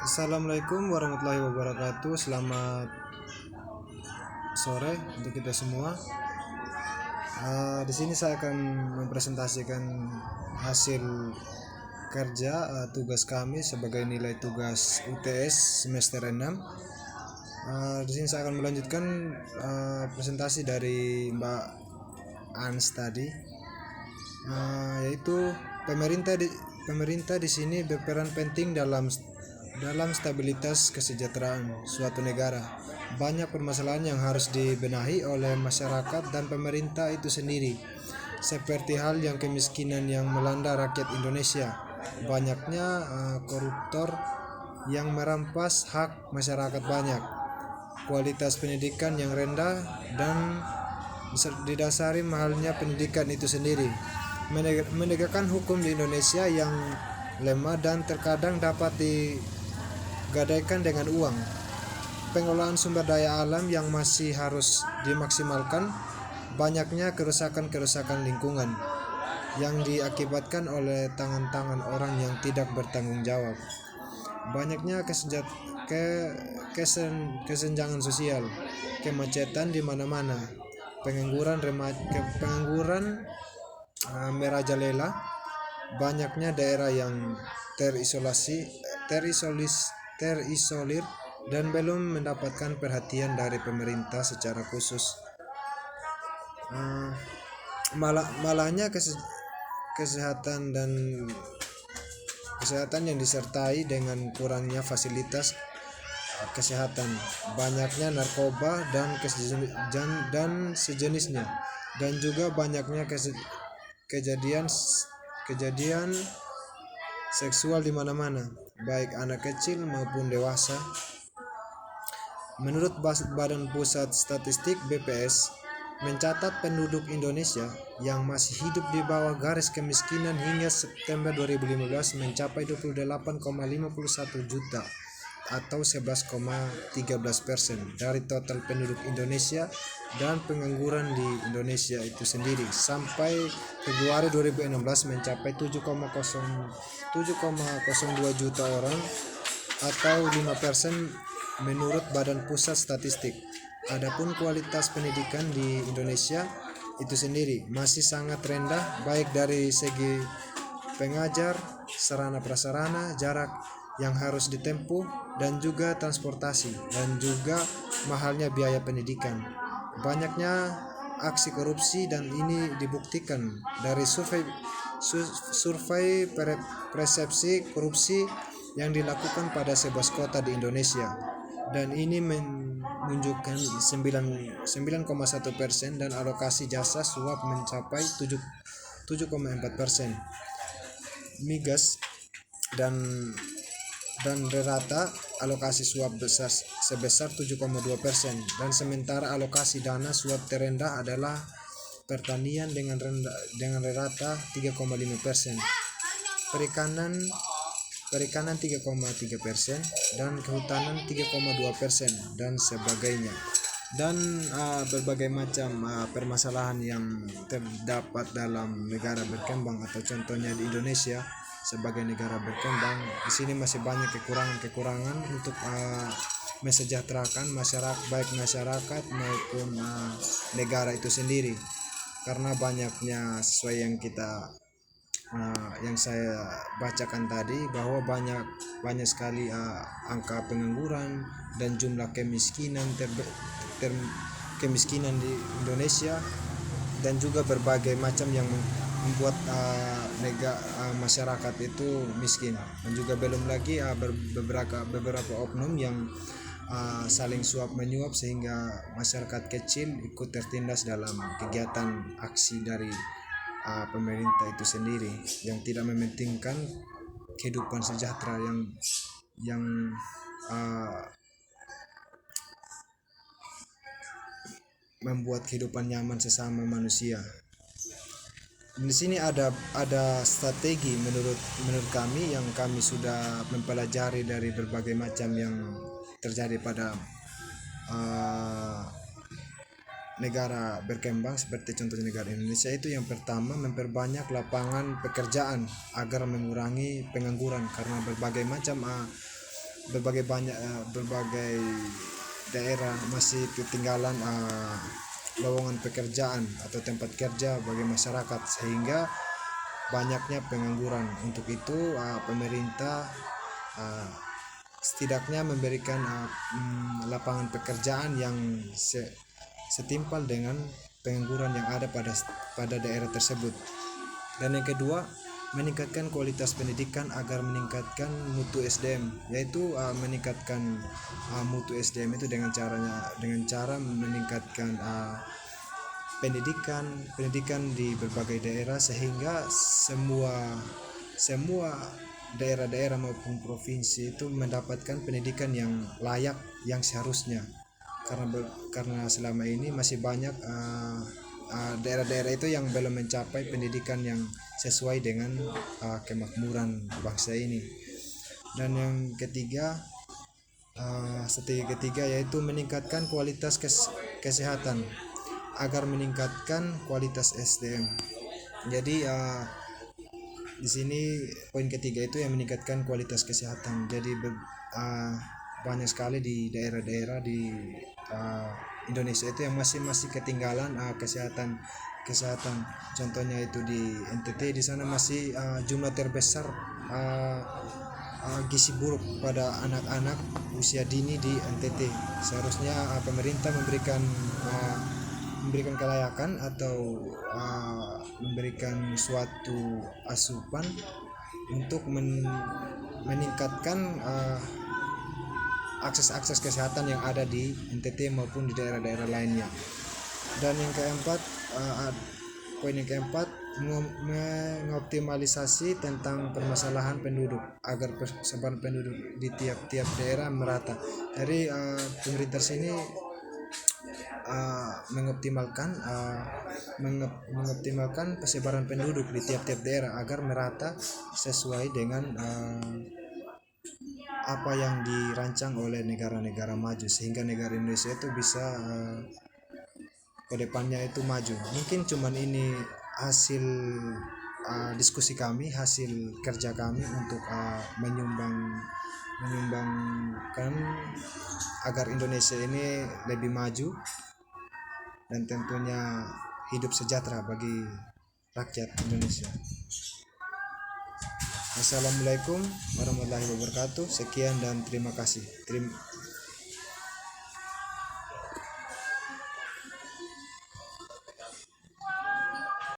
Assalamualaikum warahmatullahi wabarakatuh. Selamat sore untuk kita semua. Di sini saya akan mempresentasikan hasil kerja tugas kami sebagai nilai tugas UTS semester 6. Di sini saya akan melanjutkan presentasi dari Mbak Ans tadi, yaitu pemerintah di sini berperan penting dalam stabilitas kesejahteraan suatu negara. Banyak permasalahan yang harus dibenahi oleh masyarakat dan pemerintah itu sendiri, seperti hal yang kemiskinan yang melanda rakyat Indonesia, banyaknya koruptor yang merampas hak masyarakat banyak, kualitas pendidikan yang rendah, dan didasari mahalnya pendidikan itu sendiri, menegakkan hukum di Indonesia yang lemah dan terkadang dapat digadaikan dengan uang, pengelolaan sumber daya alam yang masih harus dimaksimalkan, banyaknya kerusakan lingkungan yang diakibatkan oleh tangan-tangan orang yang tidak bertanggung jawab, banyaknya kesenjangan sosial, kemacetan di mana-mana, pengangguran merajalela, banyaknya daerah yang terisolir dan belum mendapatkan perhatian dari pemerintah secara khusus. Malahnya kesehatan yang disertai dengan kurangnya fasilitas kesehatan, banyaknya narkoba dan sejenisnya, dan juga banyaknya kejadian seksual di mana-mana, baik anak kecil maupun dewasa. Menurut Badan Pusat Statistik (BPS), mencatat penduduk Indonesia yang masih hidup di bawah garis kemiskinan hingga September 2015 mencapai 28,51 juta atau 11,13% dari total penduduk Indonesia, dan pengangguran di Indonesia itu sendiri sampai Februari 2016 mencapai 7,02 juta orang atau 5% menurut Badan Pusat Statistik. Adapun kualitas pendidikan di Indonesia itu sendiri masih sangat rendah, baik dari segi pengajar, sarana prasarana, jarak yang harus ditempuh, dan juga transportasi, dan juga mahalnya biaya pendidikan. Banyaknya aksi korupsi, dan ini dibuktikan dari survei persepsi korupsi yang dilakukan pada 11 kota di Indonesia, dan ini menunjukkan 9,1%, dan alokasi jasa suap mencapai 7,4%. Migas dan rata alokasi suap sebesar 7,2%, dan sementara alokasi dana suap terendah adalah pertanian dengan rata 3,5%, perikanan 3,3%, dan kehutanan 3,2%, dan sebagainya. Dan berbagai macam permasalahan yang terdapat dalam negara berkembang, atau contohnya di Indonesia sebagai negara berkembang, di sini masih banyak kekurangan untuk mesejahterakan baik masyarakat maupun negara itu sendiri, karena banyaknya sesuai yang saya bacakan tadi, bahwa banyak sekali angka pengangguran dan jumlah kemiskinan di Indonesia, dan juga berbagai macam yang membuat masyarakat itu miskin, dan juga belum lagi beberapa oknum yang saling suap menyuap sehingga masyarakat kecil ikut tertindas dalam kegiatan aksi dari pemerintah itu sendiri, yang tidak mementingkan kehidupan sejahtera yang membuat kehidupan nyaman sesama manusia. Di sini ada strategi menurut kami yang kami sudah mempelajari dari berbagai macam yang terjadi pada negara berkembang seperti contohnya negara Indonesia. Itu yang pertama, memperbanyak lapangan pekerjaan agar mengurangi pengangguran, karena berbagai macam berbagai daerah masih ketinggalan lowongan pekerjaan atau tempat kerja bagi masyarakat, sehingga banyaknya pengangguran. Untuk itu pemerintah uh, setidaknya memberikan lapangan pekerjaan yang setimpal dengan pengangguran yang ada pada daerah tersebut. Dan yang kedua, meningkatkan kualitas pendidikan agar meningkatkan mutu SDM, yaitu meningkatkan mutu SDM itu dengan cara meningkatkan pendidikan di berbagai daerah, sehingga semua daerah-daerah maupun provinsi itu mendapatkan pendidikan yang layak, yang seharusnya. Karena selama ini masih banyak daerah-daerah itu yang belum mencapai pendidikan yang sesuai dengan kemakmuran bangsa ini. Dan yang ketiga, strategi ketiga yaitu meningkatkan kualitas kesehatan agar meningkatkan kualitas SDM. Jadi di sini poin ketiga itu yang meningkatkan kualitas kesehatan. Jadi banyak sekali di daerah-daerah di Indonesia itu yang masih ketinggalan kesehatan. Contohnya itu di NTT, di sana masih jumlah terbesar gizi buruk pada anak-anak usia dini di NTT. Seharusnya pemerintah memberikan kelayakan atau memberikan suatu asupan untuk meningkatkan akses kesehatan yang ada di NTT maupun di daerah-daerah lainnya. Dan yang keempat, poin yang keempat, mengoptimalisasi tentang permasalahan penduduk agar persebaran penduduk di tiap-tiap daerah merata. Jadi pemerintah sini mengoptimalkan persebaran penduduk di tiap-tiap daerah agar merata sesuai dengan apa yang dirancang oleh negara-negara maju, sehingga negara Indonesia itu bisa ke depannya itu maju. Mungkin cuman ini hasil diskusi kami, hasil kerja kami untuk menyumbangkan agar Indonesia ini lebih maju dan tentunya hidup sejahtera bagi rakyat Indonesia. Assalamualaikum warahmatullahi wabarakatuh. Sekian dan terima kasih.